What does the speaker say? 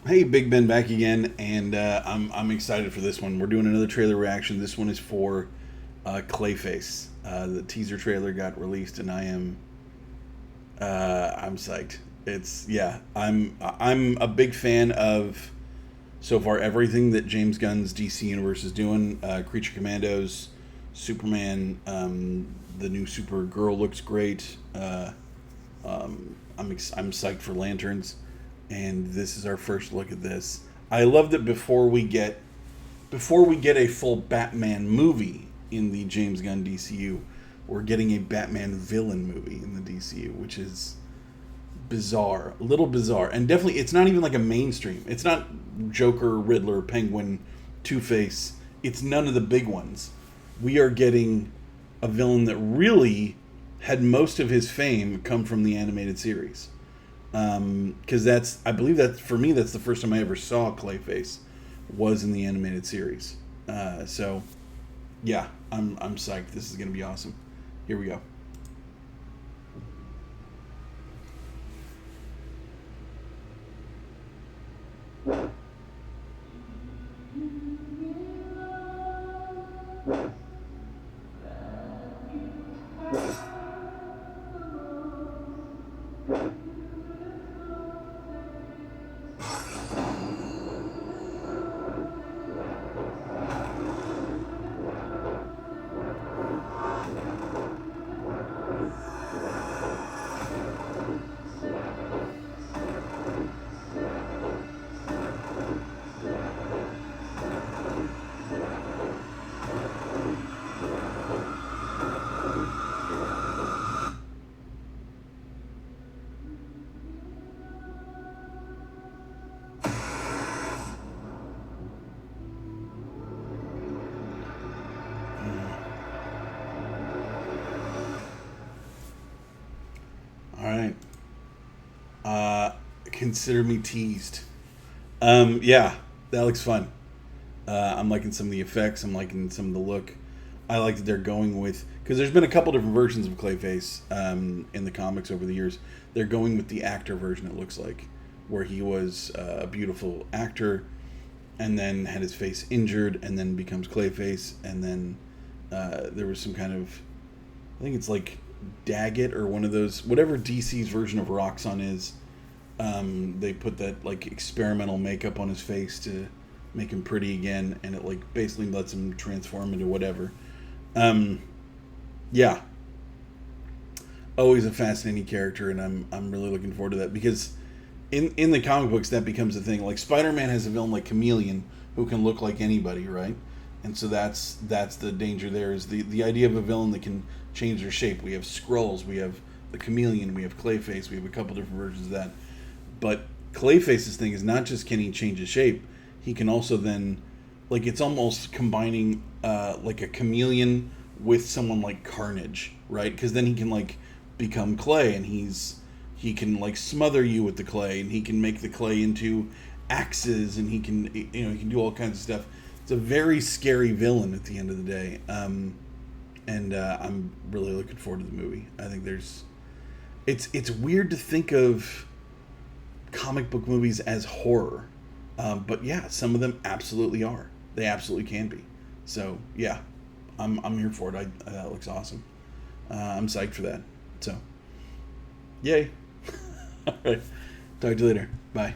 Hey, Big Ben back again, and I'm excited for this one. We're doing another trailer reaction. This one is for Clayface. The teaser trailer got released, and I'm psyched. I'm a big fan of so far everything that James Gunn's DC universe is doing. Creature Commandos, Superman, the new Supergirl looks great. I'm psyched for Lanterns, and this is our first look at this. I love that before we get a full Batman movie in the James Gunn DCU, we're getting a Batman villain movie in the DCU, which is bizarre, a little bizarre, and definitely it's not even like a mainstream. It's not Joker, Riddler, Penguin, Two Face. It's none of the big ones. We are getting a villain that really had most of his fame come from the animated series. Because I believe that for me, that's the first time I ever saw Clayface was in the animated series. So, yeah, I'm psyched. This is gonna be awesome. Here we go. All right. Consider me teased. Yeah, that looks fun. I'm liking some of the effects. I'm liking some of the look. I like that they're going with because there's been a couple different versions of Clayface in the comics over the years. They're going with the actor version. It looks like where he was a beautiful actor and then had his face injured and then becomes Clayface and then there was some kind of I think it's like Daggett or one of those whatever DC's version of Roxxon is. They put that like experimental makeup on his face to make him pretty again, and it like basically lets him transform into whatever. Um, yeah, always a fascinating character, and I'm really looking forward to that because in the comic books that becomes a thing. Like Spider-Man has a villain like Chameleon who can look like anybody, right? And so that's the danger there is the idea of a villain that can change their shape. We have Skrulls, we have the Chameleon, we have Clayface, we have a couple different versions of that. But Clayface's thing is not just can he change his shape, he can also then like it's almost combining like a chameleon with someone like Carnage, right? Because then he can like become clay, and he can like smother you with the clay, and he can make the clay into axes, and he can do all kinds of stuff. It's a very scary villain at the end of the day, and I'm really looking forward to the movie. I think it's weird to think of comic book movies as horror. But yeah, some of them absolutely are. They absolutely can be. So yeah, I'm here for it. That looks awesome. I'm psyched for that. So yay. All right. Talk to you later. Bye.